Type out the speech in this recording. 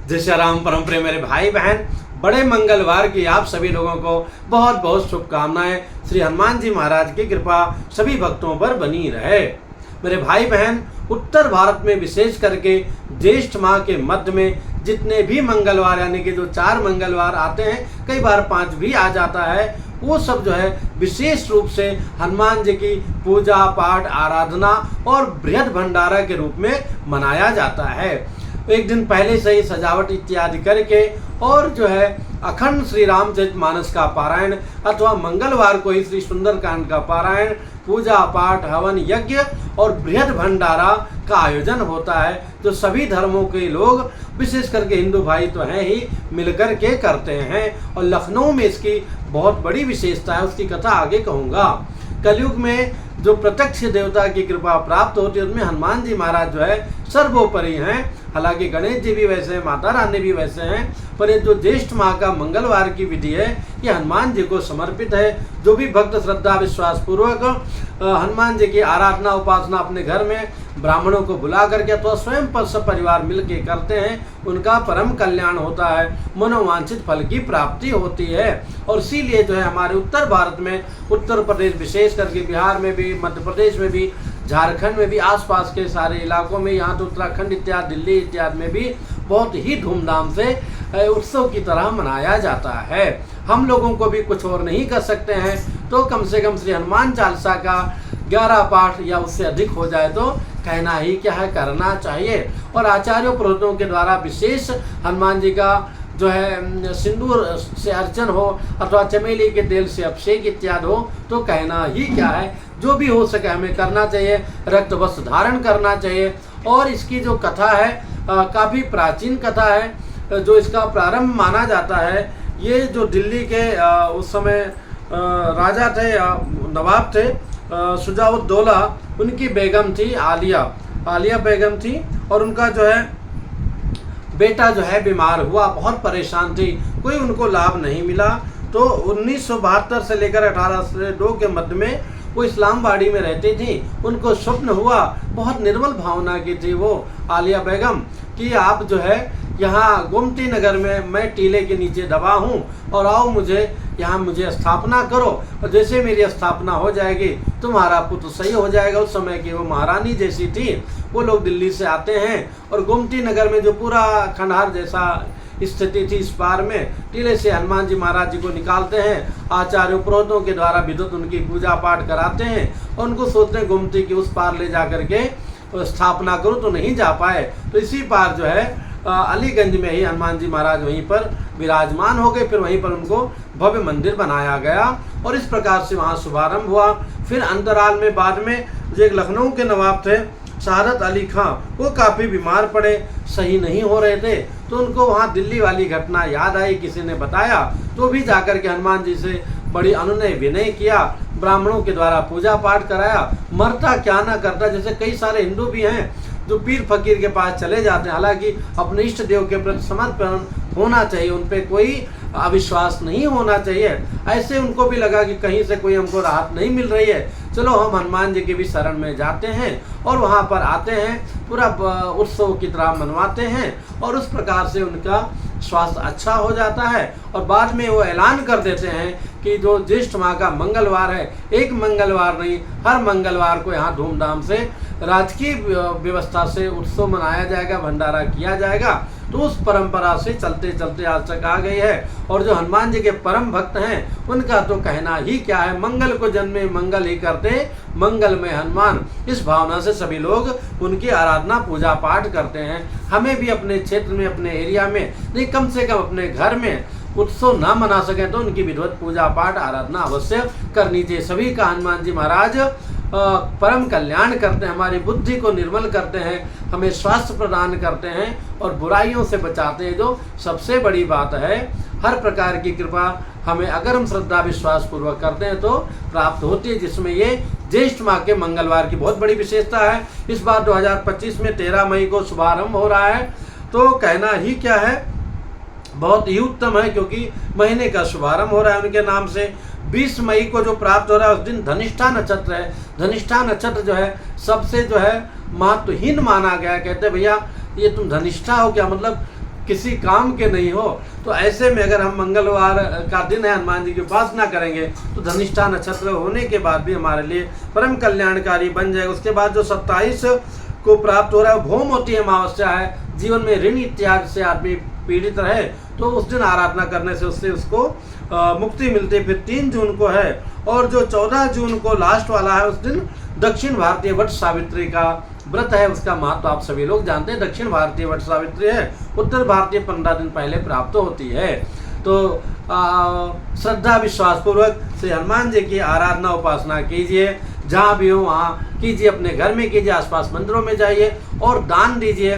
जय श्री राम। परम प्रिय मेरे भाई बहन, बड़े मंगलवार की आप सभी लोगों को बहुत बहुत शुभकामनाएं। श्री हनुमान जी महाराज की कृपा सभी भक्तों पर बनी रहे। मेरे भाई बहन, उत्तर भारत में विशेष करके ज्येष्ठ माह के मध्य में जितने भी मंगलवार यानी कि जो 4 मंगलवार आते हैं, कई बार 5 भी आ जाता है, वो सब जो है विशेष रूप से हनुमान जी की पूजा पाठ आराधना और बृहद भंडारा के रूप में मनाया जाता है। एक दिन पहले से ही सजावट इत्यादि करके और जो है अखंड श्री रामचरितमानस का पारायण अथवा मंगलवार को ही श्री सुंदरकांड का पारायण, पूजा पाठ हवन यज्ञ और बृहद भंडारा का आयोजन होता है, जो सभी धर्मों के लोग विशेष करके हिंदू भाई तो हैं ही मिलकर के करते हैं। और लखनऊ में इसकी बहुत बड़ी विशेषता है, उसकी कथा आगे कहूँगा। कलयुग में जो प्रत्यक्ष देवता की कृपा प्राप्त होती है उसमें हनुमान जी महाराज जो है सर्वोपरि हैं। हालांकि गणेश जी भी वैसे हैं, माता रानी भी वैसे हैं, पर ये जो ज्येष्ठ माह का मंगलवार की विधि है ये हनुमान जी को समर्पित है। जो भी भक्त श्रद्धा विश्वास पूर्वक हनुमान जी की आराधना उपासना अपने घर में ब्राह्मणों को बुला करके अथवा स्वयं पर सब परिवार मिल के करते हैं, उनका परम कल्याण होता है, मनोवांछित फल की प्राप्ति होती है। और इसीलिए जो है हमारे उत्तर भारत में, उत्तर प्रदेश विशेष करके बिहार में भी, मध्य प्रदेश में भी, झारखंड में भी, आसपास के सारे इलाकों में, यहाँ तो उत्तराखंड इत्यादि दिल्ली इत्यादि में भी बहुत ही धूमधाम से उत्सव की तरह मनाया जाता है। हम लोगों को भी कुछ और नहीं कर सकते हैं तो कम से कम श्री हनुमान चालीसा का 11 पाठ या उससे अधिक हो जाए तो कहना ही क्या है, करना चाहिए। और आचार्यों पुरोहितों के द्वारा विशेष हनुमान जी का जो है सिंदूर से अर्चन हो अथवा चमेली के तेल से अभिषेक इत्यादि हो तो कहना ही क्या है। जो भी हो सके हमें करना चाहिए, रक्त वस्त्र धारण करना चाहिए। और इसकी जो कथा है काफ़ी प्राचीन कथा है। जो इसका प्रारंभ माना जाता है, ये जो दिल्ली के उस समय राजा थे, नवाब थे, शुजाउद्दौला, उनकी बेगम थी आलिया बेगम थी। और उनका जो है बेटा जो है बीमार हुआ, बहुत परेशान थी, कोई उनको लाभ नहीं मिला। तो 1972 से लेकर 1802 के मध्य में वो इस्लामबाड़ी में रहती थी। उनको स्वप्न हुआ, बहुत निर्मल भावना की थी वो आलिया बेगम, कि आप जो है यहाँ गोमती नगर में मैं टीले के नीचे दबा हूँ और आओ मुझे स्थापना करो, और जैसे मेरी स्थापना हो जाएगी तुम्हारा पुत्र सही हो जाएगा। उस समय की वो महारानी जैसी थी। वो लोग दिल्ली से आते हैं और गोमती नगर में जो पूरा खंडहर जैसा स्थिति थी, इस पार में टीले से हनुमान जी महाराज जी को निकालते हैं। आचार्यों पुरोहितों के द्वारा विद्युत उनकी पूजा पाठ कराते हैं और उनको सोचते हैं गोमती की उस पार ले जा करके स्थापना करो, तो नहीं जा पाए। तो इसी पार जो है अलीगंज में ही हनुमान जी महाराज वहीं पर विराजमान हो गए। फिर वहीं पर उनको भव्य मंदिर बनाया गया और इस प्रकार से वहाँ शुभारंभ हुआ। फिर अंतराल में बाद में जो एक लखनऊ के नवाब थे शहादत अली खां, वो काफ़ी बीमार पड़े, सही नहीं हो रहे थे। तो उनको वहाँ दिल्ली वाली घटना याद आई, किसी ने बताया, तो भी जाकर के हनुमान जी से बड़ी अनुनय विनय किया, ब्राह्मणों के द्वारा पूजा पाठ कराया। मरता क्या ना करता, जैसे कई सारे हिंदू भी हैं जो पीर फकीर के पास चले जाते हैं। हालांकि अपने इष्ट देव के प्रति समर्पण होना चाहिए, उन पर कोई अविश्वास नहीं होना चाहिए। ऐसे उनको भी लगा कि कहीं से कोई हमको राहत नहीं मिल रही है, चलो हम हनुमान जी के भी शरण में जाते हैं और वहाँ पर आते हैं, पूरा उत्सव की तरह मनवाते हैं और उस प्रकार से उनका स्वास्थ्य अच्छा हो जाता है। और बाद में वो ऐलान कर देते हैं कि जो ज्येष्ठ माह का मंगलवार है, एक मंगलवार नहीं, हर मंगलवार को यहाँ धूमधाम से राजकीय व्यवस्था से उत्सव मनाया जाएगा, भंडारा किया जाएगा। तो उस परंपरा से चलते चलते आज तक आ गई है। और जो हनुमान जी के परम भक्त हैं उनका तो कहना ही क्या है, मंगल को जन्मे मंगल ही करते मंगल में हनुमान। इस भावना से सभी लोग उनकी आराधना पूजा पाठ करते हैं। हमें भी अपने क्षेत्र में, अपने एरिया में नहीं, कम से कम अपने घर में उत्सव ना मना सकें तो उनकी विधिवत पूजा पाठ आराधना अवश्य करनी चाहिए। सभी का हनुमान जी महाराज परम कल्याण करते हैं, हमारी बुद्धि को निर्मल करते हैं, हमें स्वास्थ्य प्रदान करते हैं और बुराइयों से बचाते हैं, जो सबसे बड़ी बात है। हर प्रकार की कृपा हमें अगर हम श्रद्धा विश्वास पूर्वक करते हैं तो प्राप्त होती है, जिसमें ये ज्येष्ठ माह के मंगलवार की बहुत बड़ी विशेषता है। इस बार 2025 में 13 मई को शुभारंभ हो रहा है, तो कहना ही क्या है, बहुत ही उत्तम है, क्योंकि महीने का शुभारंभ हो रहा है उनके नाम से। 20 मई को जो प्राप्त हो रहा है उस दिन धनिष्ठा नक्षत्र है। धनिष्ठा नक्षत्र जो है सबसे जो है महत्वहीन माना गया। कहते भैया ये तुम धनिष्ठा हो क्या, मतलब किसी काम के नहीं हो। तो ऐसे में अगर हम मंगलवार का दिन है, हनुमान जी की उपासना करेंगे तो धनिष्ठा नक्षत्र होने के बाद भी हमारे लिए परम कल्याणकारी बन जाएगा। उसके बाद जो 27 को प्राप्त हो रहा है भौमवती अमावस्या है, जीवन में ऋण इत्यादि से आदमी पीड़ित रहे तो उस दिन आराधना करने से उसको मुक्ति मिलती है। फिर 3 जून को है, और जो 14 जून को लास्ट वाला है उस दिन दक्षिण भारतीय वट सावित्री का व्रत है। उसका महत्व आप सभी लोग जानते हैं। दक्षिण भारतीय वट सावित्री है, उत्तर भारतीय 15 दिन पहले प्राप्त होती है। तो श्रद्धा विश्वास पूर्वक श्री हनुमान जी की आराधना उपासना कीजिए, जहाँ भी हो वहाँ कीजिए, अपने घर में कीजिए, आसपास मंदिरों में जाइए और दान दीजिए।